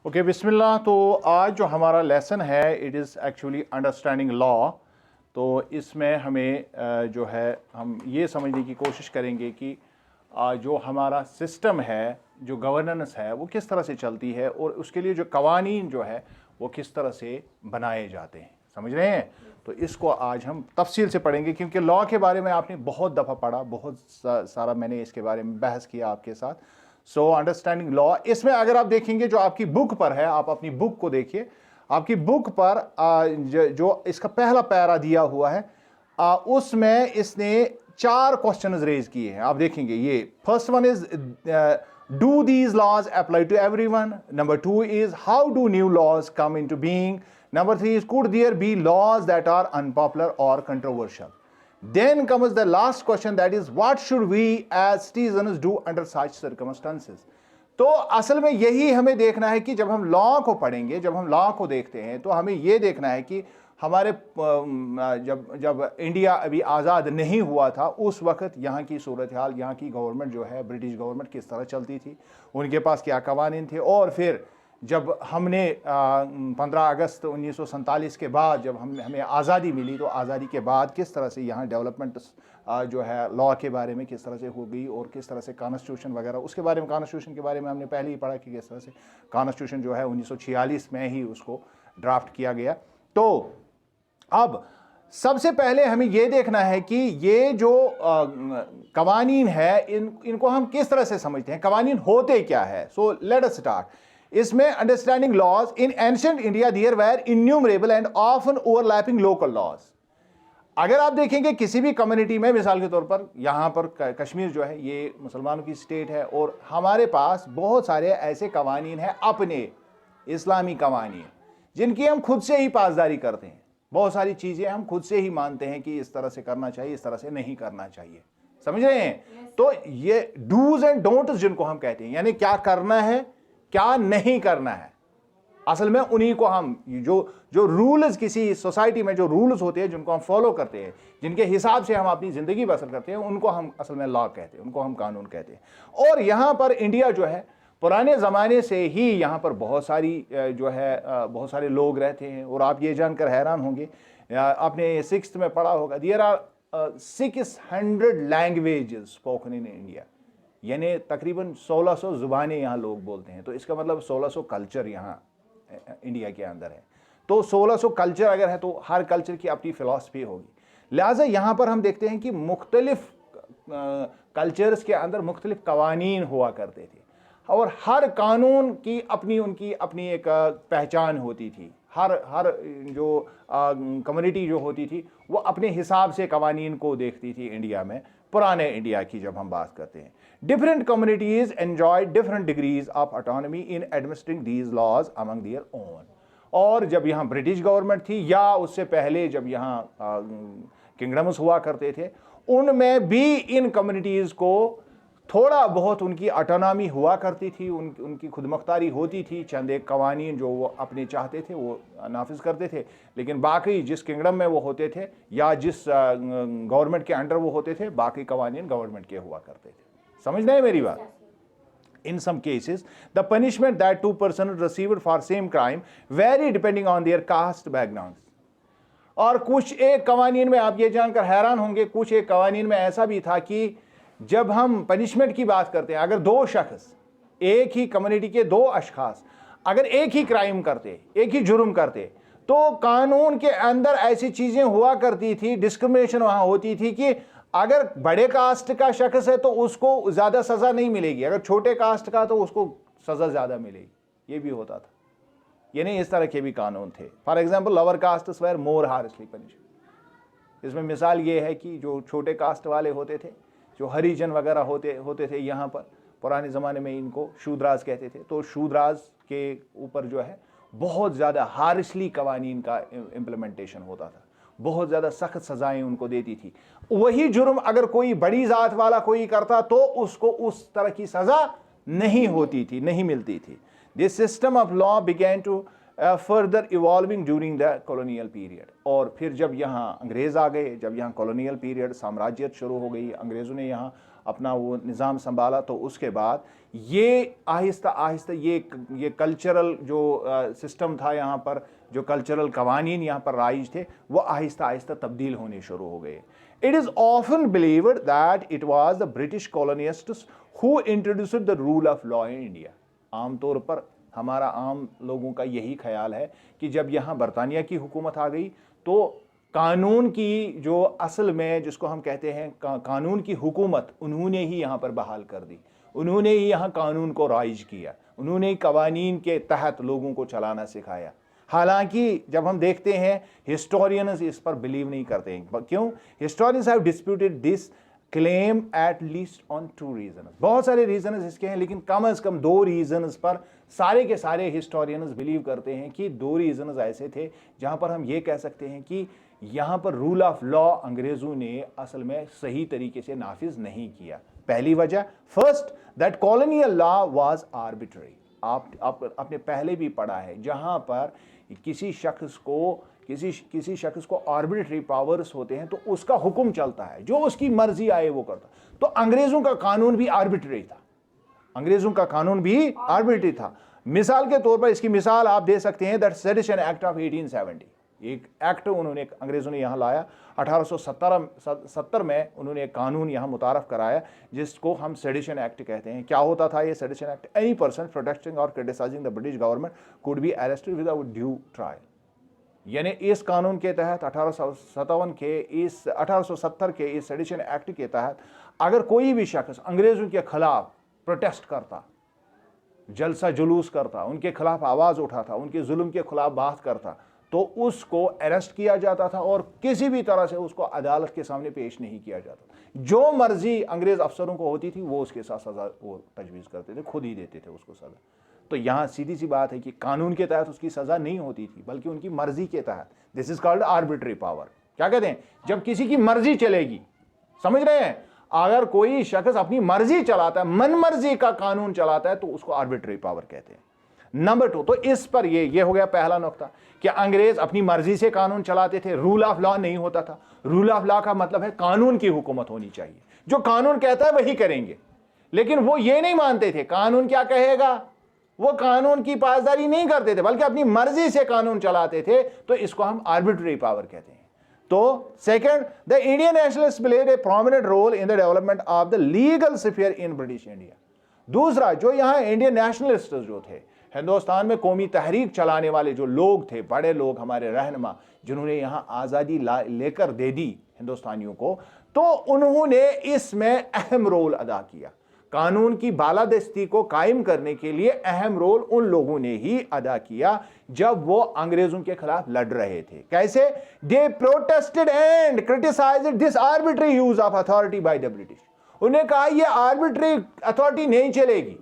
Okay बिस्मिल्लाह। तो आज जो हमारा लेसन है it is actually understanding law. तो इसमें हमें जो है हम ये समझने की कोशिश करेंगे कि जो हमारा सिस्टम है, जो गवर्नेंस है, वो किस तरह से चलती है और उसके लिए जो कवानीन जो है वो किस तरह से बनाए जाते हैं। समझ रहे हैं? तो इसको आज हम तफसील से पढ़ेंगे क्योंकि लॉ के बारे में आपने बहुत दफ़ा पढ़ा, बहुत सारा मैंने इसके बारे में बहस किया आपके साथ। सो अंडरस्टैंडिंग लॉ, इसमें अगर आप देखेंगे जो आपकी बुक पर है, आप अपनी बुक को देखिए। आपकी बुक पर जो इसका पहला पैरा दिया हुआ है उसमें इसने 4 क्वेश्चंस रेज किए हैं। आप देखेंगे ये first one is do these laws apply to everyone, number 2 is how do new laws come into being, number 3 is could there be laws that are unpopular or controversial. Then comes the last question, that is what should we as citizens do under such circumstances. तो असल में यही हमें देखना है कि जब हम लॉ को पढ़ेंगे, जब हम लॉ को देखते हैं तो हमें ये देखना है कि हमारे जब इंडिया अभी आज़ाद नहीं हुआ था उस वक्त यहाँ की सूरत हाल, यहाँ की गवर्नमेंट जो है, ब्रिटिश गवर्नमेंट किस तरह चलती थी, उनके पास क्या कवानीन थे। और फिर जब हमने 15 अगस्त 1947 के बाद जब हमें आज़ादी मिली तो आज़ादी के बाद किस तरह से यहाँ डेवलपमेंट जो है लॉ के बारे में किस तरह से हो गई और किस तरह से कॉन्स्टिट्यूशन वगैरह, उसके बारे में, कॉन्स्टिट्यूशन के बारे में हमने पहले ही पढ़ा कि किस तरह से कॉन्स्टिट्यूशन जो है 1946 में ही उसको ड्राफ्ट किया गया। तो अब सबसे पहले हमें यह देखना है कि ये जो कवानीन है इनको हम किस तरह से समझते हैं, कवानीन होते क्या है। So let us start. इसमें understanding laws in ancient India there were innumerable and often overlapping local laws. अगर आप देखेंगे किसी भी कम्युनिटी में, मिसाल के तौर पर यहाँ पर कश्मीर जो है ये मुसलमानों की स्टेट है और हमारे पास बहुत सारे ऐसे कवानीन हैं, अपने इस्लामी कवानीन, जिनकी हम खुद से ही पासदारी करते हैं। बहुत सारी चीज़ें हम खुद से ही मानते हैं कि इस तरह से करना चाहिए, इस तरह से नहीं करना चाहिए। समझ रहे हैं? तो ये डूज एंड डोंट्स जिनको हम कहते हैं, यानी क्या करना है क्या नहीं करना है, असल में उन्हीं को हम जो रूल्स, किसी सोसाइटी में जो रूल्स होते हैं जिनको हम फॉलो करते हैं, जिनके हिसाब से हम अपनी जिंदगी बसर करते हैं, उनको हम असल में लॉ कहते हैं, उनको हम कानून कहते हैं। और यहाँ पर इंडिया जो है पुराने ज़माने से ही यहाँ पर बहुत सारी जो है बहुत सारे लोग रहते हैं। और आप ये जानकर हैरान होंगे, आपने 6th में पढ़ा होगा, there are 600 languages spoken in India, यानी तकरीबन 1600 ज़ुबानें यहाँ लोग बोलते हैं। तो इसका मतलब 1600 कल्चर यहाँ इंडिया के अंदर है। तो 1600 कल्चर अगर है तो हर कल्चर की अपनी फ़िलॉसफी होगी। लिहाजा यहाँ पर हम देखते हैं कि मुख्तलिफ कल्चर्स के अंदर मुख्तलिफ कवानीन हुआ करते थे और हर कानून की उनकी अपनी एक पहचान होती थी। हर जो कम्युनिटी जो होती थी वो अपने हिसाब से कवानीन को देखती थी इंडिया में, पुराने इंडिया की जब हम बात करते हैं। Different communities enjoy different degrees of autonomy in administering these laws among their own. और जब यहाँ ब्रिटिश गवर्नमेंट थी या उससे पहले जब यहाँ किंगडम्स हुआ करते थे, उनमें भी इन कम्युनिटीज़ को थोड़ा बहुत उनकी ऑटोनॉमी हुआ करती थी, उनकी खुदमुख्तारी होती थी। चंद एक कवानीन जो वो अपने चाहते थे वो नाफिज करते थे, लेकिन बाकी जिस किंगडम में वो होते थे या जिस गवर्नमेंट के अंडर वो होते थे, बाकी कवानीन गवर्नमेंट के हुआ करते थे। समझ रहे हैं मेरी बात? In some cases, the punishment that two persons received for same crime vary depending on their caste backgrounds. और कुछ एक कवानीन में आप ये जानकर हैरान होंगे, कुछ एक कवानीन में ऐसा भी था कि जब हम पनिशमेंट की बात करते हैं, अगर दो शख्स, एक ही कम्युनिटी के दो अशखास अगर एक ही क्राइम करते, एक ही जुर्म करते, तो कानून के अंदर ऐसी चीज़ें हुआ करती थी, डिस्क्रिमिनेशन वहाँ होती थी कि अगर बड़े कास्ट का शख्स है तो उसको ज़्यादा सज़ा नहीं मिलेगी, अगर छोटे कास्ट का तो उसको सज़ा ज़्यादा मिलेगी। ये भी होता था, यानी इस तरह के भी कानून थे। For example lower caste were more harshly punished. इसमें मिसाल ये है कि जो छोटे कास्ट वाले होते थे, जो हरिजन वगैरह होते थे, यहाँ पर पुराने ज़माने में इनको शूद्राज कहते थे। तो शूद्राज के ऊपर जो है बहुत ज़्यादा हार्शली कवानीन का इम्प्लीमेंटेशन होता था, बहुत ज़्यादा सख्त सज़ाएं उनको देती थी। वही जुर्म अगर कोई बड़ी ज़ात वाला कोई करता तो उसको उस तरह की सज़ा नहीं होती थी, नहीं मिलती थी। This system of law began to further evolving during the colonial period. और फिर जब यहाँ अंग्रेज़ आ गए, जब यहाँ कॉलोनियल पीरियड, साम्राज्यत शुरू हो गई, अंग्रेज़ों ने यहाँ अपना वो निज़ाम संभाला, तो उसके बाद ये आहिस्ता आहिस्ता ये कल्चरल जो सिस्टम था यहाँ पर, जो कल्चरल कवानीन यहाँ पर राइज थे, वो आहिस्ता आहिस्ता तब्दील होने शुरू हो गए। It is often believed that it was the British colonists who introduced the rule of law in India. आमतौर पर हमारा आम लोगों का यही ख्याल है कि जब यहाँ बरतानिया की हुकूमत आ गई तो कानून की जो असल में जिसको हम कहते हैं कानून की हुकूमत, उन्होंने ही यहाँ पर बहाल कर दी, उन्होंने ही यहाँ कानून को राइज किया, उन्होंने ही कवानीन के तहत लोगों को चलाना सिखाया। हालांकि जब हम देखते हैं हिस्टोरियंस इस पर बिलीव नहीं करते हैं। क्यों? Historians have disputed this claim at least on 2 reason. बहुत सारे रीजन इसके हैं, लेकिन कम से कम 2 रीजन पर सारे के सारे हिस्टोरियंस बिलीव करते हैं कि 2 रीजन ऐसे थे जहां पर हम ये कह सकते हैं कि यहां पर रूल ऑफ लॉ अंग्रेजों ने असल में सही तरीके से नाफिज नहीं किया। पहली वजह, first, that colonial law was arbitrary. आपने पहले भी पढ़ा है, जहां पर किसी शख्स को आर्बिट्ररी पावर्स होते हैं तो उसका हुक्म चलता है, जो उसकी मर्जी आए वो करता। तो अंग्रेजों का कानून भी आर्बिट्ररी था, अंग्रेजों का कानून भी आर्बिट्ररी था। मिसाल के तौर पर इसकी मिसाल आप दे सकते हैं दैट सेडिशन एक्ट ऑफ 1870। एक एक्ट उन्होंने अंग्रेजों ने यहाँ लाया 1870 में, उन्होंने एक कानून यहाँ मुतारफ कराया जिसको हम सेडिशन एक्ट कहते हैं। क्या होता था ये sedition act? Any person protecting और criticising the British government could be arrested without due trial. यानी इस कानून के तहत 1870 के इस सेडिशन एक्ट के तहत अगर कोई भी शख्स अंग्रेजों के खिलाफ प्रोटेस्ट करता, जलसा जुलूस करता, उनके खिलाफ आवाज उठाता, उनके जुल्म के खिलाफ बात करता, तो उसको अरेस्ट किया जाता था और किसी भी तरह से उसको अदालत के सामने पेश नहीं किया जाता। जो मर्जी अंग्रेज अफसरों को होती थी वो उसके साथ सजा वो तजवीज़ करते थे, खुद ही देते थे उसको सजा। तो यहाँ सीधी सी बात है कि कानून के तहत उसकी सजा नहीं होती थी, बल्कि उनकी मर्जी के तहत। This is called arbitrary power. क्या कहते हैं? जब किसी की मर्जी चलेगी, समझ रहे हैं? अगर कोई शख्स अपनी मर्जी चलाता है, मन मर्जी का कानून चलाता है, तो उसको आर्बिट्ररी पावर कहते हैं। नंबर 2, तो इस पर ये हो गया पहला नुक्ता कि अंग्रेज अपनी मर्जी से कानून चलाते थे, रूल ऑफ लॉ नहीं होता था। रूल ऑफ लॉ का मतलब है कानून की हुकूमत होनी चाहिए, जो कानून कहता है वही करेंगे। लेकिन वो ये नहीं मानते थे कानून क्या कहेगा, वो कानून की पासदारी नहीं करते थे, बल्कि अपनी मर्जी से कानून चलाते थे। तो इसको हम आर्बिट्ररी पावर कहते हैं। तो second, the Indian nationalist played a prominent role in the development of the legal sphere in British India. दूसरा, जो यहाँ इंडियन नेशनलिस्ट जो थे, हिंदुस्तान में कौमी तहरीक चलाने वाले जो लोग थे, बड़े लोग, हमारे रहनुमा, जिन्होंने यहाँ आज़ादी लेकर दे दी हिंदुस्तानियों को, तो उन्होंने इसमें अहम रोल अदा किया। कानून की बालादस्ती को कायम करने के लिए अहम रोल उन लोगों ने ही अदा किया जब वो अंग्रेजों के खिलाफ लड़ रहे थे। कैसे? They protested and criticised this arbitrary use of authority by the British. उन्हें कहा यह आर्बिट्ररी अथॉरिटी नहीं चलेगी,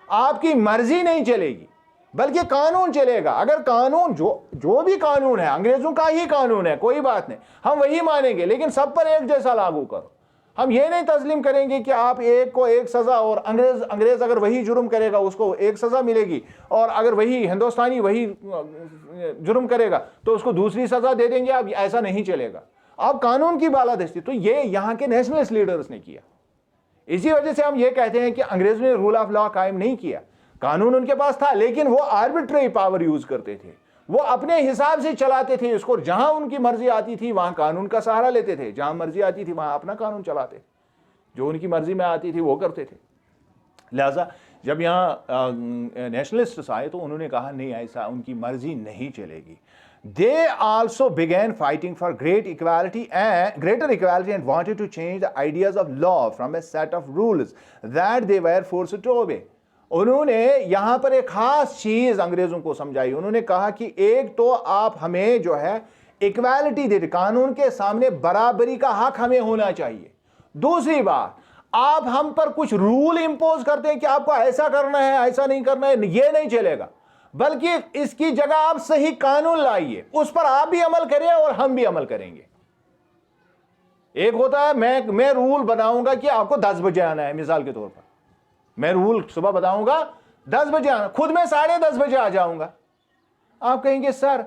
आपकी मर्जी नहीं चलेगी, बल्कि कानून चलेगा। अगर कानून जो भी कानून है अंग्रेजों का ही कानून है, कोई बात नहीं, हम वही मानेंगे, लेकिन सब पर एक जैसा लागू करो। हम ये नहीं तस्लीम करेंगे कि आप एक को एक सजा, और अंग्रेज अगर वही जुर्म करेगा उसको एक सजा मिलेगी, और अगर वही हिंदुस्तानी वही जुर्म करेगा तो उसको दूसरी सजा दे देंगे। अब ऐसा नहीं चलेगा, अब कानून की बालादस्ती। तो ये यहाँ के नेशनलिस्ट लीडर्स ने किया। इसी वजह से हम ये कहते हैं कि अंग्रेजों ने रूल ऑफ लॉ कायम नहीं किया। कानून उनके पास था, लेकिन वो आर्बिट्ररी पावर यूज करते थे, वो अपने हिसाब से चलाते थे इसको। जहां उनकी मर्जी आती थी वहां कानून का सहारा लेते थे, जहां मर्जी आती थी वहां अपना कानून चलाते थे, जो उनकी मर्जी में आती थी वो करते थे। लिहाजा जब यहाँ नेशनलिस्ट्स आए तो उन्होंने कहा नहीं, ऐसा उनकी मर्जी नहीं चलेगी। They also began fighting for greater equality and wanted to change the ideas of law from a set of rules that they were forced to obey. उन्होंने यहां पर एक खास चीज अंग्रेजों को समझाई। उन्होंने कहा कि एक तो आप हमें जो है इक्वालिटी देते, कानून के सामने बराबरी का हक हमें होना चाहिए। दूसरी बात, आप हम पर कुछ रूल इंपोज करते हैं कि आपको ऐसा करना है, ऐसा नहीं करना है, ये नहीं चलेगा, बल्कि इसकी जगह आप सही कानून लाइए, उस पर आप भी अमल करें और हम भी अमल करेंगे। एक होता है मैं रूल बनाऊंगा कि आपको 10 बजे आना है, मिसाल के तौर पर मैं रूल सुबह बताऊंगा 10 बजे आना, खुद मैं 10:30 बजे आ जाऊंगा। आप कहेंगे सर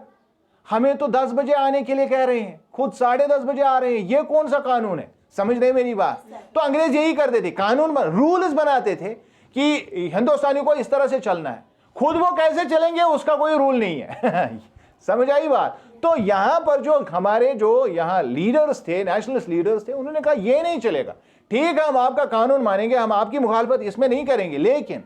हमें तो 10 बजे आने के लिए कह रहे हैं, खुद 10:30 बजे आ रहे हैं, ये कौन सा कानून है? समझ रहे मेरी बात? तो अंग्रेज यही करते थे, कानून रूल्स बनाते थे कि हिंदुस्तानी को इस तरह से चलना है, खुद वो कैसे चलेंगे उसका कोई रूल नहीं है। समझ आई बात? तो यहां पर जो हमारे जो यहां लीडर्स थे, नेशनलिस्ट लीडर्स थे, उन्होंने कहा ये नहीं चलेगा, ठीक है हम आपका कानून मानेंगे, हम आपकी मुखालफत इसमें नहीं करेंगे, लेकिन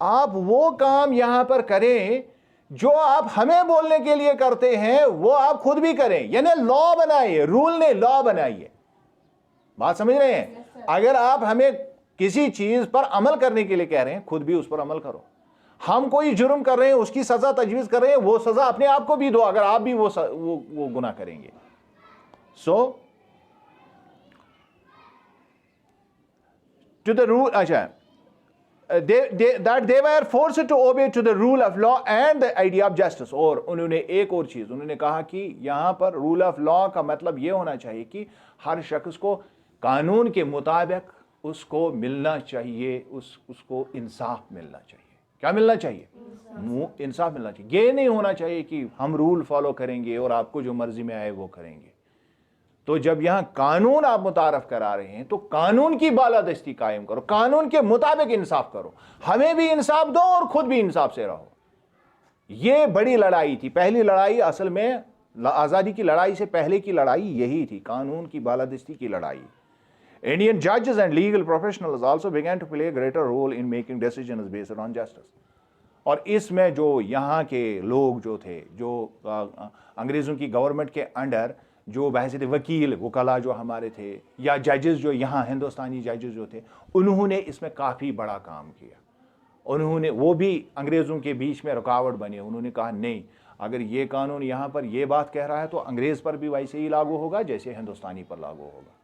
आप वो काम यहां पर करें जो आप हमें बोलने के लिए करते हैं वो आप खुद भी करें, यानी लॉ बनाइए, रूल नहीं लॉ बनाइए। बात समझ रहे हैं? अगर आप हमें किसी चीज पर अमल करने के लिए कह रहे हैं, खुद भी उस पर अमल करो। हम कोई जुर्म कर रहे हैं, उसकी सजा तजवीज कर रहे हैं, वो सजा अपने आप को भी दो अगर आप भी वो गुनाह करेंगे। सो टू द रूल, अच्छा, that they were forced to obey to the rule of law and the idea of justice। और उन्होंने एक और चीज उन्होंने कहा कि यहां पर रूल ऑफ लॉ का मतलब यह होना चाहिए कि हर शख्स को कानून के मुताबिक उसको मिलना चाहिए, उसको इंसाफ मिलना चाहिए। क्या मिलना चाहिए? इंसाफ मिलना चाहिए। ये नहीं होना चाहिए कि हम रूल फॉलो करेंगे और आपको जो मर्जी में आए वो करेंगे। तो जब यहां कानून आप मुतारफ करा रहे हैं तो कानून की बालादस्ती कायम करो, कानून के मुताबिक इंसाफ करो, हमें भी इंसाफ दो और खुद भी इंसाफ से रहो। यह बड़ी लड़ाई थी। पहली लड़ाई असल में आजादी की लड़ाई से पहले की लड़ाई यही थी, कानून की बालादस्ती की लड़ाई। Indian judges and legal professionals also began to play a greater role in making decisions based on justice। और इसमें जो यहाँ के लोग जो थे, जो अंग्रेज़ों की गवर्नमेंट के अंडर जो बहसीत वकील वकला जो हमारे थे, या जजेस जो यहाँ हिंदुस्तानी जजेस जो थे, उन्होंने इसमें काफ़ी बड़ा काम किया। उन्होंने वो भी अंग्रेज़ों के बीच में रुकावट बने। उन्होंने कहा नहीं, अगर ये कानून यहाँ पर ये बात कह रहा है तो अंग्रेज़ पर भी वैसे ही लागू होगा जैसे हिंदुस्तानी पर लागू होगा।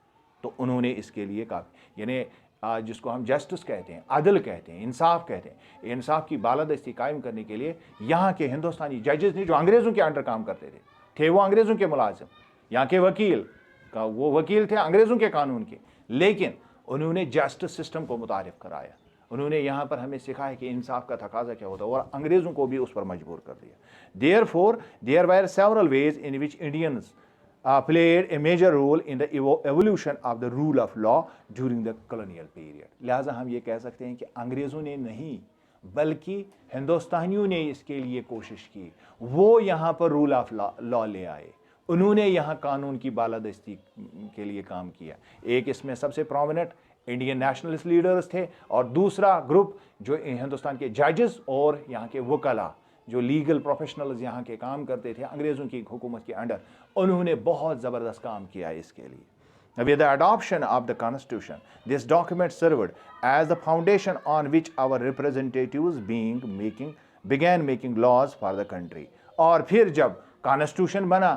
तो उन्होंने इसके लिए काफ़ी, यानी जिसको हम जस्टिस कहते हैं, अदल कहते हैं, इंसाफ कहते हैं, इंसाफ की बालादस्ती कायम करने के लिए यहाँ के हिंदुस्तानी जजेस ने, जो अंग्रेज़ों के अंडर काम करते थे वो अंग्रेज़ों के मुलाजिम, यहाँ के वकील का वो वकील थे अंग्रेज़ों के कानून के, लेकिन उन्होंने जस्टिस सिस्टम को मुतारिफ कराया। उन्होंने यहाँ पर हमें सिखाया कि इंसाफ का तकाजा क्या होता है, और अंग्रेज़ों को भी उस पर मजबूर कर दिया। Therefore there were several ways in which Indians played a major role in the evolution of the rule of law during the colonial period। लिहाजा हम ये कह सकते हैं कि अंग्रेज़ों ने नहीं बल्कि हिंदुस्तानियों ने इसके लिए कोशिश की। वो यहाँ पर रूल ऑफ लॉ ले आए, उन्होंने यहाँ कानून की बालादस्ती के लिए काम किया। एक इसमें सबसे प्रोमिनेंट इंडियन नेशनलिस्ट लीडर्स थे, और दूसरा ग्रुप जो हिंदुस्तान के जजेस और यहाँ के वकला जो लीगल प्रोफेशनल्स यहाँ के काम करते थे अंग्रेज़ों की हुकूमत के अंडर, उन्होंने बहुत ज़बरदस्त काम किया इसके लिए। With the adoption of the Constitution, this document served as the foundation on which our representatives began making laws for the country। और फिर जब कॉन्स्टिट्यूशन बना,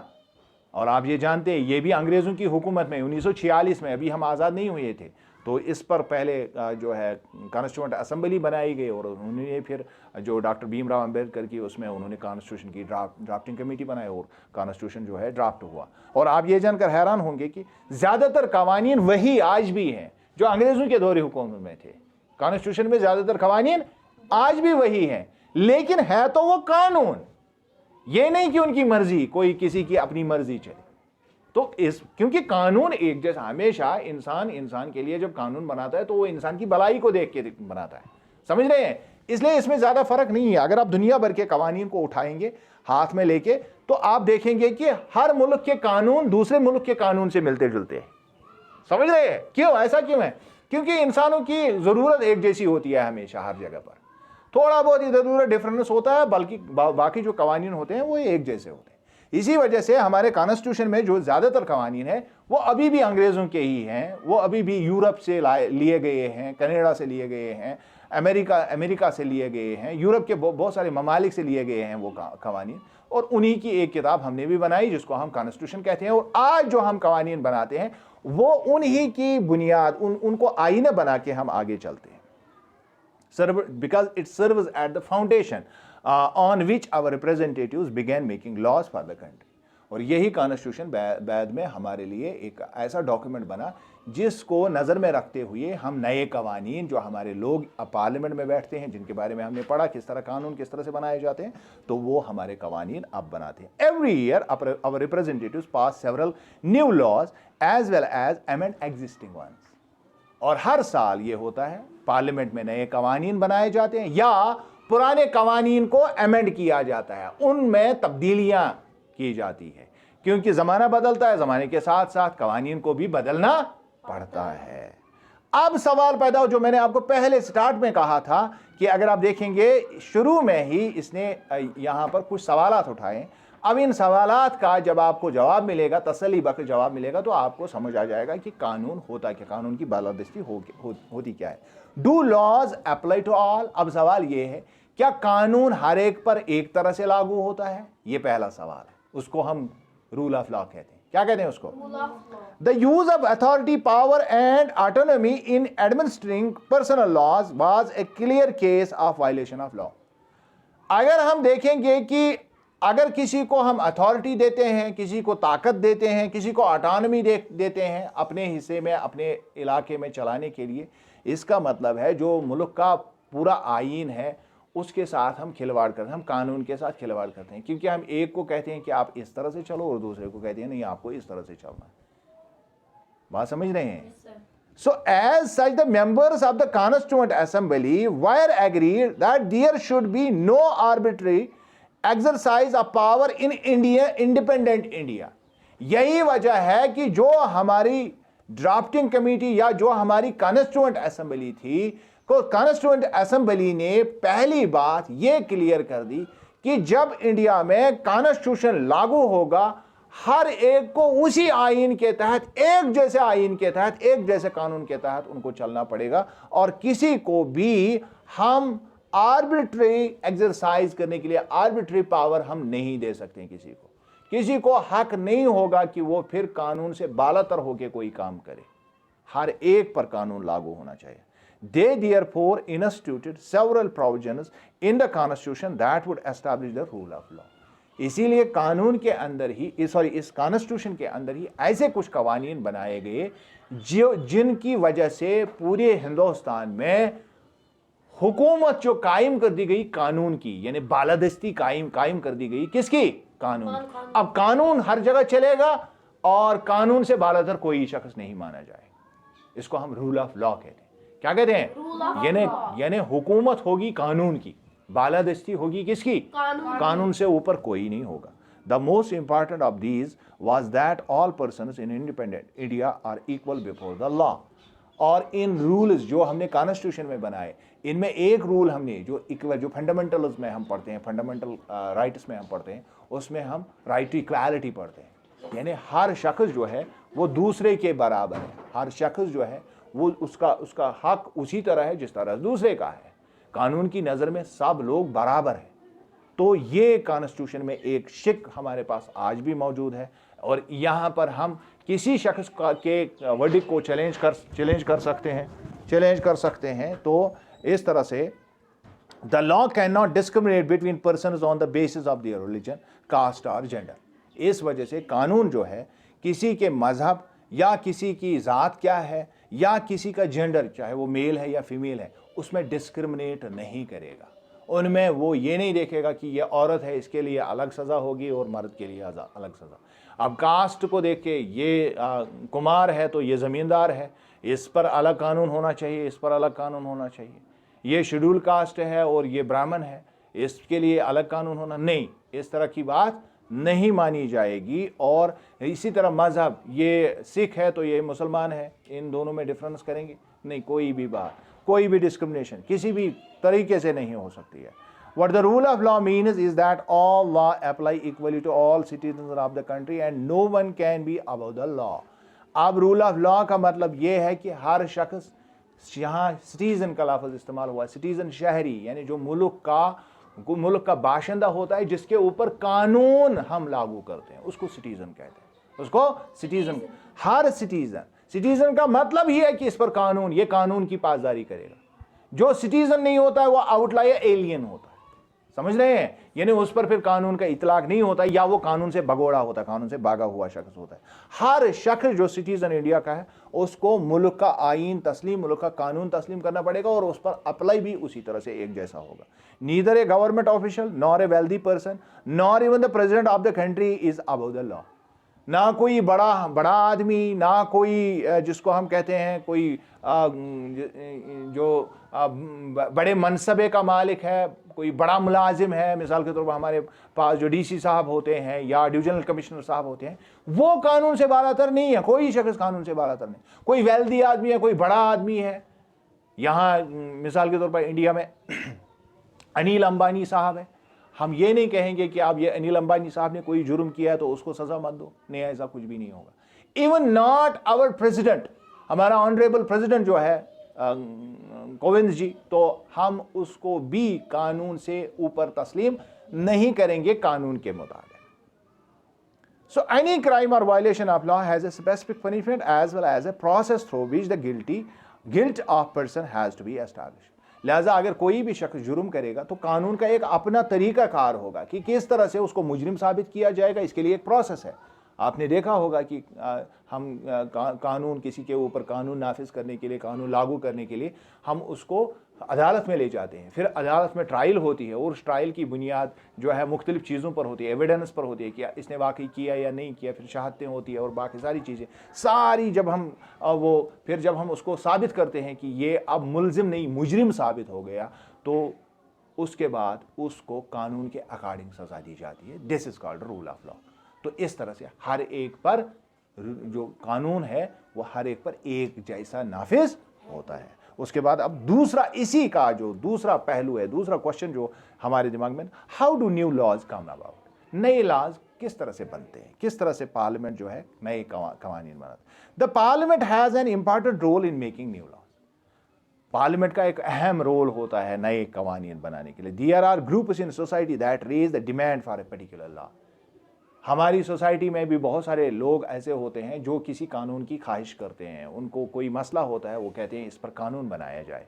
और आप ये जानते हैं ये भी अंग्रेज़ों की हुकूमत में 1946 में, अभी हम आज़ाद नहीं हुए थे, तो इस पर पहले जो है कॉन्स्टिट्यूएंट असेंबली बनाई गई, और उन्होंने फिर जो डॉक्टर भीमराव अंबेडकर की उसमें उन्होंने कॉन्स्टिट्यूशन की ड्राफ्टिंग कमेटी बनाई, और कॉन्स्टिट्यूशन जो है ड्राफ्ट हुआ। और आप ये जानकर हैरान होंगे कि ज़्यादातर कवानीन वही आज भी हैं जो अंग्रेज़ों के दौरे हुकूमत में थे। कॉन्स्टिट्यूशन में ज़्यादातर कवानीन आज भी वही हैं, लेकिन है तो वो कानून, ये नहीं कि उनकी मर्जी, कोई किसी की अपनी मर्जी चले। तो क्योंकि कानून एक जैसा, हमेशा इंसान के लिए जब कानून बनाता है तो वो इंसान की भलाई को देख के बनाता है, समझ रहे हैं? इसलिए इसमें ज़्यादा फर्क नहीं है। अगर आप दुनिया भर के कवानीन को उठाएंगे हाथ में लेके, तो आप देखेंगे कि हर मुल्क के कानून दूसरे मुल्क के कानून से मिलते जुलते हैं। समझ रहे हैं? क्यों ऐसा क्यों है? क्योंकि इंसानों की ज़रूरत एक जैसी होती है हमेशा, हर जगह पर थोड़ा बहुत इधर उधर डिफरेंस होता है, बल्कि बाकी जो कवानीन होते हैं वो एक जैसे होते हैं। इसी वजह से हमारे कॉन्स्टिट्यूशन में जो ज़्यादातर कवानीन है वो अभी भी अंग्रेज़ों के ही हैं, वो अभी भी यूरोप से लिए गए हैं, कनाडा से लिए गए हैं, अमेरिका से लिए गए हैं, यूरोप के बहुत सारे ममालिक से लिए गए हैं वो कवानीन, और उन्हीं की एक किताब हमने भी बनाई जिसको हम कॉन्स्टिट्यूशन कहते हैं। और आज जो हम कवानीन बनाते हैं वो उन्हीं की बुनियाद, उनको आईना बना के हम आगे चलते हैं। Because it serves at the foundation on which our representatives began making laws for the country। और यही कॉन्स्टिट्यूशन बाद में हमारे लिए एक ऐसा डॉक्यूमेंट बना जिसको नज़र में रखते हुए हम नए कवानीन जो हमारे लोग पार्लियामेंट में बैठते हैं, जिनके बारे में हमने पढ़ा किस तरह कानून किस तरह से बनाए जाते हैं, तो वो हमारे कवानीन अब बनाते हैं। Every year our representatives pass several new laws as well as amend existing ones. और हर साल ये होता है, पार्लियामेंट में नए कवानीन बनाए जाते हैं या पुराने कवानीन को अमेंड किया जाता है, उनमें तब्दीलियां की जाती है, क्योंकि ज़माना बदलता है, ज़माने के साथ साथ कवानीन को भी बदलना पड़ता है। अब सवाल पैदा हो, जो मैंने आपको पहले स्टार्ट में कहा था कि अगर आप देखेंगे शुरू में ही इसने यहां पर कुछ सवालात उठाए। अब इन सवालात का जब आपको जवाब मिलेगा, तसल्ली बख्श जवाब मिलेगा, तो आपको समझ आ जाएगा कि कानून होता क्या, कानून की बालादस्ती होती क्या है। Do laws apply to all? अब सवाल ये है, क्या कानून हर एक पर एक तरह से लागू होता है? ये पहला सवाल है, उसको हम रूल ऑफ लॉ कहते हैं। क्या कहते हैं उसको? The use of authority, power and autonomy in administering personal laws was a clear case of violation of law. अगर हम देखेंगे कि अगर किसी को हम अथॉरिटी देते हैं, किसी को ताकत देते हैं, किसी को ऑटोनॉमी देते हैं अपने हिस्से में, अपने इलाके में चलाने के लिए, इसका मतलब है जो मुल्क का पूरा आईन है उसके साथ हम खिलवाड़ करते हैं, हम कानून के साथ खिलवाड़ करते हैं, क्योंकि हम एक को कहते हैं कि आप इस तरह से चलो और दूसरे को कहते हैं नहीं आपको इस तरह से चलना है। बात समझ रहे हैं? So as such the members of the Constituent Assembly were agreed that there should be no arbitrary exercise of power in India, independent India। यही वजह है कि जो हमारी ड्राफ्टिंग कमेटी या जो हमारी कॉन्स्टिट्यूएंट असेंबली थी, को कॉन्स्टिट्यूएंट असेंबली ने पहली बात यह क्लियर कर दी कि जब इंडिया में कॉन्स्टिट्यूशन लागू होगा, हर एक को उसी आईन के तहत, एक जैसे आईन के तहत, एक जैसे कानून के तहत उनको चलना पड़ेगा, और किसी को भी हम आर्बिट्री एक्सरसाइज करने के लिए आर्बिट्री पावर हम नहीं दे सकते। किसी को हक नहीं होगा कि वो फिर कानून से बालातर होकर कोई काम करे। हर एक पर कानून लागू होना चाहिए। They therefore instituted several provisions in the Constitution that would establish the rule of law। इसीलिए कानून के अंदर ही इस कॉन्स्टिट्यूशन के अंदर ही ऐसे कुछ कवानीन बनाए गए जिनकी वजह से पूरे हिंदुस्तान में हुकूमत जो कायम कर दी गई कानून की, यानी बालादस्ती कायम कर दी गई। किसकी? कानून। अब कानून हर जगह चलेगा और कानून से बालातर कोई शख्स नहीं माना जाए। इसको हम रूल ऑफ लॉ कहते हैं। क्या कहते हैं? यानी हुकूमत होगी कानून की, बालादस्ती होगी किसकी? कानून से ऊपर कोई नहीं होगा। The most important of these was that all persons in independent India are equal before the law. और इन रूल्स जो हमने कॉन्स्टिट्यूशन में बनाए, इनमें एक रूल हमने जो फंडामेंटल्स में हम पढ़ते हैं, फंडामेंटल राइट्स में हम पढ़ते हैं, उसमें हम राइट टू इक्वालिटी पढ़ते हैं। यानी हर शख्स जो है वो दूसरे के बराबर है। हर शख्स जो है वो उसका हक उसी तरह है जिस तरह दूसरे का है। कानून की नज़र में सब लोग बराबर हैं। तो ये कॉन्स्टिट्यूशन में एक शिक हमारे पास आज भी मौजूद है, और यहाँ पर हम किसी शख्स के वर्डिक्ट को चैलेंज कर सकते हैं। तो इस तरह से the law can not discriminate between persons on the basis of their religion, caste और जेंडर। इस वजह से कानून जो है किसी के मजहब या किसी की ज़ात क्या है या किसी का जेंडर, चाहे वो मेल है या फीमेल है, उसमें डिस्क्रिमिनेट नहीं करेगा। उनमें वो ये नहीं देखेगा कि ये औरत है इसके लिए अलग सज़ा होगी और मर्द के लिए अलग सज़ा। अब कास्ट को देख के ये कुमार है तो ये ज़मींदार है, इस पर अलग कानून होना चाहिए, इस पर अलग कानून होना चाहिए। ये शेड्यूल कास्ट है और ये ब्राह्मण है, इसके लिए अलग कानून होना नहीं, इस तरह की बात नहीं मानी जाएगी। और इसी तरह मज़हब, ये सिख है तो ये मुसलमान है, इन दोनों में डिफरेंस करेंगे नहीं। कोई भी बात, कोई भी डिस्क्रिमिनेशन किसी भी तरीके से नहीं हो सकती है। What the rule of law means is that all law apply equally to all citizens of the country and no one can be above the law। अब रूल ऑफ लॉ का मतलब यह है कि हर शख्स, यहाँ सिटीजन का लफ्ज़ इस्तेमाल हुआ, सिटीजन शहरी, यानी जो मुल्क का बाशिंदा होता है, जिसके ऊपर कानून हम लागू करते हैं, उसको सिटीजन कहते हैं। उसको सिटीजन, हर सिटीजन का मतलब ही है कि इस पर ये कानून की पासदारी करेगा। जो सिटीजन नहीं होता है वो आउटलायर, एलियन होता है। समझ रहे हैं? यानी उस पर फिर कानून का इतलाक नहीं होता, या वो कानून से भगोड़ा होता, कानून से भागा हुआ शख्स होता है। हर शख्स जो सिटीजन इंडिया का है उसको मुल्क का आईन तस्लीम, मुल्क का कानून तस्लीम करना पड़ेगा और उस पर अप्लाई भी उसी तरह से एक जैसा होगा। Neither A government official nor a wealthy person nor even the president of the country is above the law. ना कोई बड़ा आदमी, ना कोई जिसको हम कहते हैं कोई जो बड़े मनसबे का मालिक है, कोई बड़ा मुलाजिम है, मिसाल के तौर पर हमारे पास जो डीसी साहब होते हैं या डिविजनल कमिश्नर साहब होते हैं, वो कानून से बालातर नहीं है। कोई शख्स कानून से बालातर नहीं। कोई वेल्दी आदमी है, कोई बड़ा आदमी है। यहाँ मिसाल के तौर पर इंडिया में अनिल अंबानी साहब है, हम ये नहीं कहेंगे कि आप ये अनिल अंबानी साहब ने कोई जुर्म किया है तो उसको सजा मत दो, नहीं, ऐसा कुछ भी नहीं होगा। इवन नॉट आवर प्रेसिडेंट, हमारा ऑनरेबल प्रेसिडेंट जो है कोविंद जी, तो हम उसको भी कानून से ऊपर तस्लीम नहीं करेंगे कानून के मुताबिक। सो एनी क्राइम और violation of law has a specific punishment as well as a process through which the guilt of person has to be established. लिहाजा अगर कोई भी शख्स जुर्म करेगा तो कानून का एक अपना तरीकाकार होगा कि किस तरह से उसको मुजरिम साबित किया जाएगा। इसके लिए एक प्रोसेस है। आपने देखा होगा कि हम कानून किसी के ऊपर कानून नाफिज करने के लिए, कानून लागू करने के लिए हम उसको अदालत में ले जाते हैं, फिर अदालत में ट्रायल होती है और उस ट्रायल की बुनियाद जो है मुख्तलिफ चीज़ों पर होती है, एविडेंस पर होती है कि इसने वाकई किया या नहीं किया, फिर शहादतें होती है और बाकी सारी चीज़ें सारी जब हम फिर जब हम उसको साबित करते हैं कि ये अब मुलजिम नहीं मुजरिम साबित हो गया, तो उसके बाद उसको कानून के अकॉर्डिंग सज़ा दी जाती है। This is called rule of law. तो इस तरह से हर एक पर जो कानून है वो हर एक पर एक जैसा नाफिज होता है। उसके बाद अब दूसरा, इसी का जो दूसरा पहलू है, दूसरा क्वेश्चन जो हमारे दिमाग में, how do new laws come about? नए लॉज किस तरह से बनते हैं, किस तरह से पार्लियामेंट जो है नए कवानीन बनाता है। The parliament has an important role in making new laws. Parliament का एक अहम रोल होता है नए कवानीन बनाने के लिए। There are groups in society that raise the demand for a particular law. हमारी सोसाइटी में भी बहुत सारे लोग ऐसे होते हैं जो किसी कानून की ख्वाहिश करते हैं, उनको कोई मसला होता है, वो कहते हैं इस पर कानून बनाया जाए।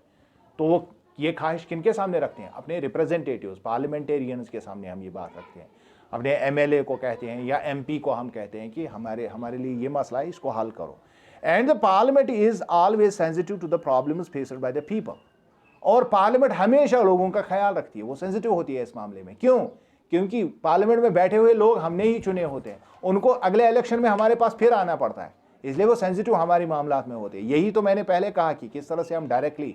तो वो ये ख्वाहिश किनके सामने रखते हैं? अपने रिप्रेजेंटेटिव्स, पार्लियामेंटेरियंस के सामने हम ये बात रखते हैं। अपने एमएलए को कहते हैं या एमपी को हम कहते हैं कि हमारे लिए ये मसला है, इसको हल करो। And the parliament is always sensitive to the problems faced by the people. और पार्लियामेंट हमेशा लोगों का ख्याल रखती है, वो सेंसिटिव होती है इस मामले में। क्यों? क्योंकि पार्लियामेंट में बैठे हुए लोग हमने ही चुने होते हैं, उनको अगले इलेक्शन में हमारे पास फिर आना पड़ता है, इसलिए वो सेंसिटिव हमारी मामलात में होते हैं। यही तो मैंने पहले कहा कि किस तरह से हम डायरेक्टली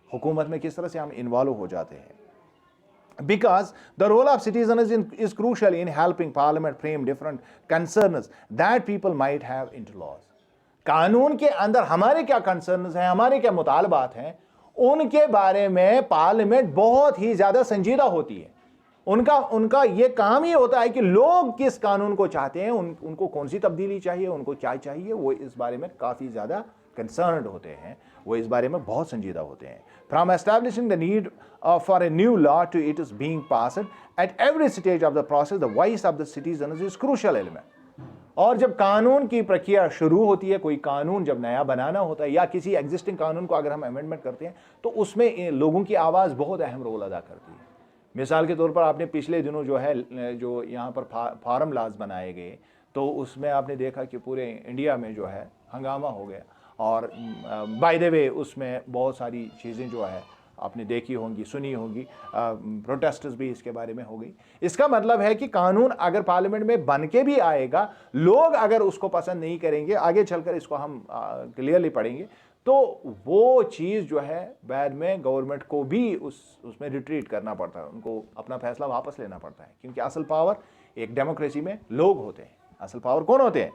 हुकूमत में किस तरह से हम इन्वॉल्व हो जाते हैं। Because the role of citizen is crucial in helping parliament frame different concerns that people might have into laws. कानून के अंदर हमारे क्या कंसर्न्स हैं, हमारे क्या मुतालबात हैं, उनके बारे में पार्लियामेंट बहुत ही ज्यादा संजीदा होती है। उनका ये काम ही होता है कि लोग किस कानून को चाहते हैं, उनको कौन सी तब्दीली चाहिए, उनको क्या चाहिए, वो इस बारे में काफ़ी ज़्यादा कंसर्न्ड होते हैं, वो इस बारे में बहुत संजीदा होते हैं। From establishing the need for a new law to it is being passed at every stage of the process, the voice of the citizen is crucial element. और जब कानून की प्रक्रिया शुरू होती है, कोई कानून जब नया बनाना होता है या किसी एग्जिस्टिंग कानून को अगर हम अमेंडमेंट करते हैं, तो उसमें लोगों की आवाज़ बहुत अहम रोल अदा करती है। मिसाल के तौर पर आपने पिछले दिनों जो यहाँ पर फार्म लॉज बनाए गए, तो उसमें आपने देखा कि पूरे इंडिया में जो है हंगामा हो गया। और बाय द वे उसमें बहुत सारी चीज़ें जो है आपने देखी होंगी, सुनी होंगी, प्रोटेस्ट्स भी इसके बारे में हो गई। इसका मतलब है कि कानून अगर पार्लियामेंट में बन के भी आएगा, लोग अगर उसको पसंद नहीं करेंगे, आगे चलकर इसको हम क्लियरली पढ़ेंगे, तो वो चीज़ जो है बाद में गवर्नमेंट को भी उसमें रिट्रीट करना पड़ता है, उनको अपना फैसला वापस लेना पड़ता है, क्योंकि असल पावर एक डेमोक्रेसी में लोग होते हैं। असल पावर कौन होते हैं?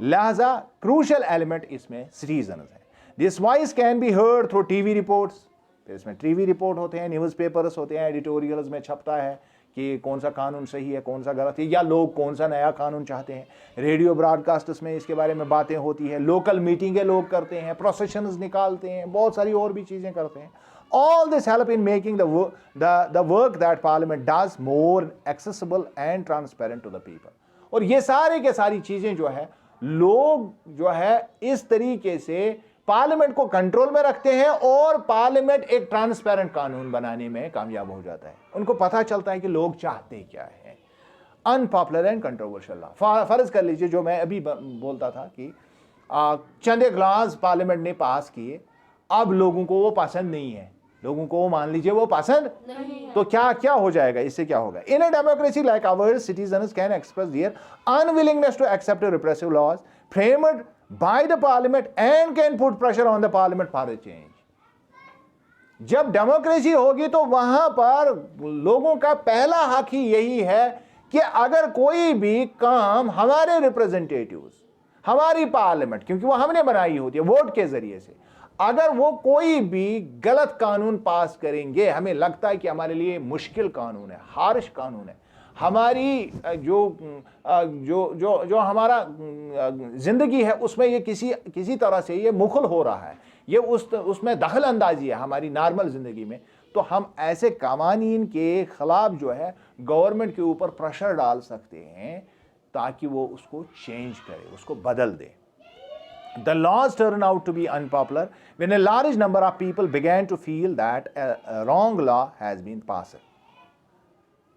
लिहाजा क्रूशियल एलिमेंट इसमें सिटीजन्स हैं। This voice can be heard through TV reports. फिर इसमें टीवी रिपोर्ट होते हैं, न्यूज़पेपर्स होते हैं, एडिटोरियल्स में छपता है कि कौन सा कानून सही है, कौन सा गलत है, या लोग कौन सा नया कानून चाहते हैं। रेडियो ब्रॉडकास्ट्स में इसके बारे में बातें होती हैं, लोकल मीटिंगें लोग करते हैं, प्रोसेशंस निकालते हैं, बहुत सारी और भी चीज़ें करते हैं। All this help in making the work that parliament does more accessible and transparent to the people. और ये सारे के सारी चीज़ें जो है लोग जो है इस तरीके से पार्लियामेंट को कंट्रोल में रखते हैं और पार्लियामेंट एक ट्रांसपेरेंट कानून बनाने में कामयाब हो जाता है। उनको पता चलता है कि लोग चाहते क्या है। अनपॉपुलर एंड कंट्रोवर्शियल लॉ, फर्ज कर लीजिए जो मैं अभी बोलता था कि चंद ग्लास पार्लियामेंट ने पास किए, अब लोगों को वो पसंद नहीं है, लोगों को वो मान लीजिए वो पसंद नहीं है, तो क्या क्या हो जाएगा, इससे क्या होगा? In a democracy like ours citizens can express their unwillingness to accept repressive laws framed by the parliament and can put pressure on the parliament for a change. जब डेमोक्रेसी होगी तो वहां पर लोगों का पहला हक ही यही है कि अगर कोई भी काम हमारे रिप्रेजेंटेटिव्स, हमारी पार्लियामेंट, क्योंकि वो हमने बनाई होती है वोट के जरिए से, अगर वो कोई भी गलत कानून पास करेंगे, हमें लगता है कि हमारे लिए मुश्किल कानून है, हार्श कानून है, हमारी जो जो जो जो हमारा जिंदगी है उसमें ये किसी तरह से ये मुखल हो रहा है, ये उसमें दखल अंदाजी है हमारी नॉर्मल जिंदगी में, तो हम ऐसे कानून के खिलाफ जो है गवर्नमेंट के ऊपर प्रेशर डाल सकते हैं ताकि वो उसको चेंज करे, उसको बदल दे। The laws turn out to be unpopular when a large number of people began to feel that a wrong law has been passed.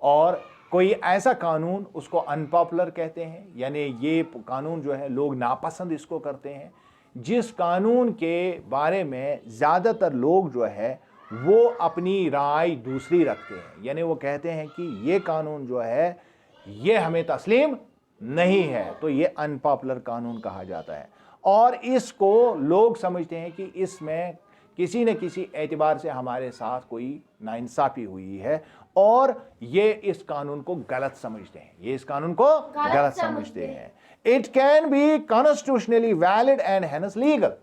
और कोई ऐसा कानून उसको अनपॉपुलर कहते हैं, यानी ये कानून जो है लोग नापसंद इसको करते हैं, जिस कानून के बारे में ज़्यादातर लोग जो है वो अपनी राय दूसरी रखते हैं, यानी वो कहते हैं कि ये कानून जो है ये हमें तस्लीम नहीं है, तो ये अनपॉपुलर कानून कहा जाता है। और इसको लोग समझते हैं कि इसमें किसी न किसी एतबार से हमारे साथ कोई नाइंसाफी हुई है और ये इस कानून को गलत समझते हैं, ये इस कानून को गलत समझते हैं। It can be constitutionally valid and hence legal.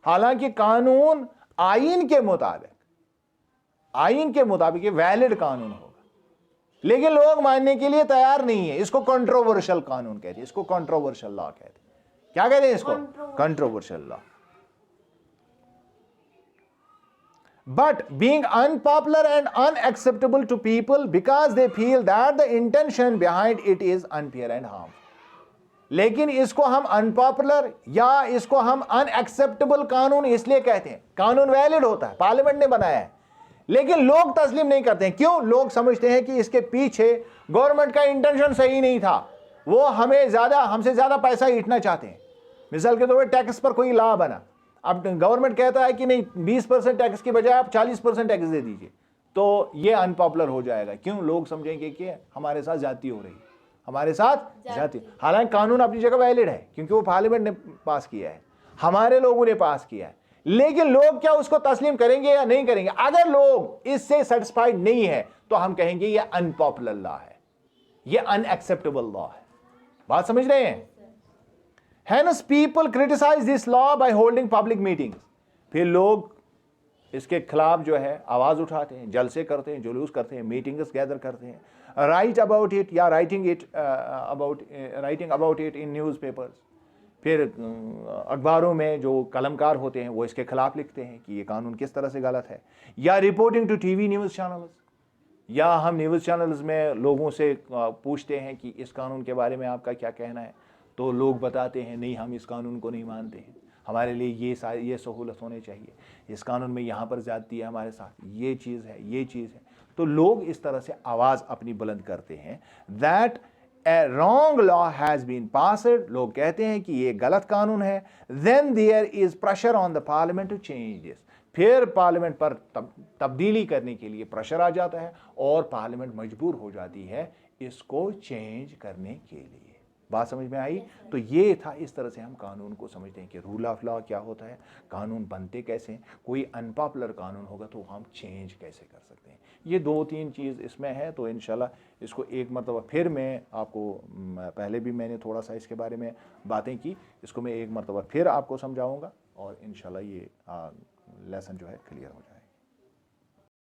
हालांकि कानून आईन के मुताबिक वैलिड कानून होगा, लेकिन लोग मानने के लिए तैयार नहीं है। इसको कंट्रोवर्शियल कानून कहते हैं, इसको कंट्रोवर्शियल लॉ कहते हैं। क्या कहते हैं इसको? Controversial law. But being unpopular and unacceptable to people because they feel that the intention behind it is unfair and harmful. लेकिन इसको हम अनपॉपुलर या इसको हम अनएक्सेप्टेबल कानून इसलिए कहते हैं, कानून वैलिड होता है, पार्लियामेंट ने बनाया है, लेकिन लोग तस्लीम नहीं करते हैं। क्यों? लोग समझते हैं कि इसके पीछे गवर्नमेंट का इंटेंशन सही नहीं था, वो हमसे ज्यादा पैसा ईटना चाहते हैं। मिसाल के तौर पर टैक्स पर कोई लॉ बना, अब गवर्नमेंट कहता है कि नहीं 20% टैक्स की बजाय आप 40% टैक्स दे दीजिए, तो ये अनपॉपुलर हो जाएगा। क्यों? लोग समझेंगे कि हमारे साथ ज्यादती हो रही है, हमारे साथ ज्यादती। हालांकि कानून अपनी जगह वैलिड है क्योंकि वो पार्लियामेंट ने पास किया है, हमारे लोगों ने पास किया है, लेकिन लोग क्या उसको तस्लीम करेंगे या नहीं करेंगे? अगर लोग इससे सेटिस्फाइड नहीं है तो हम कहेंगे ये अनपॉपुलर लॉ है, ये अनएक्सेप्टेबल लॉ है। बात समझ रहे हैं? Hence people criticize this law by holding public meetings. फिर लोग इसके खिलाफ जो है आवाज उठाते हैं, जलसे करते हैं, जुलूस करते हैं, मीटिंग्स गैदर करते हैं, राइट अबाउट इट या writing about it in newspapers. फिर अखबारों में जो कलमकार होते हैं वो इसके खिलाफ लिखते हैं कि ये कानून किस तरह से गलत है, या reporting to TV news channels, या हम न्यूज़ चैनल्स में लोगों से पूछते हैं कि इस कानून के बारे में आपका क्या कहना है, तो लोग बताते हैं नहीं हम इस कानून को नहीं मानते हैं, हमारे लिए ये सहूलत होनी चाहिए, इस कानून में यहाँ पर ज़्यादती है, हमारे साथ ये चीज़ है, ये चीज़ है। तो लोग इस तरह से आवाज़ अपनी बुलंद करते हैं that a wrong law has been passed. लोग कहते हैं कि ये गलत कानून है। Then there is pressure on the parliament to change this. फिर पार्लियामेंट पर तब्दीली करने के लिए प्रेशर आ जाता है और पार्लियामेंट मजबूर हो जाती है इसको चेंज करने के लिए। बात समझ में आई? तो ये था, इस तरह से हम कानून को समझते हैं कि रूल ऑफ लॉ क्या होता है, कानून बनते कैसे हैं, कोई अनपॉपुलर कानून होगा तो हम चेंज कैसे कर सकते हैं। ये 2-3 चीज़ इसमें है। तो इंशाल्लाह इसको एक मरतबा फिर मैं आपको, पहले भी मैंने थोड़ा सा इसके बारे में बातें की, इसको मैं एक मरतबा फिर आपको समझाऊँगा और इंशाल्लाह ये लेसन जो है क्लियर हो जाए।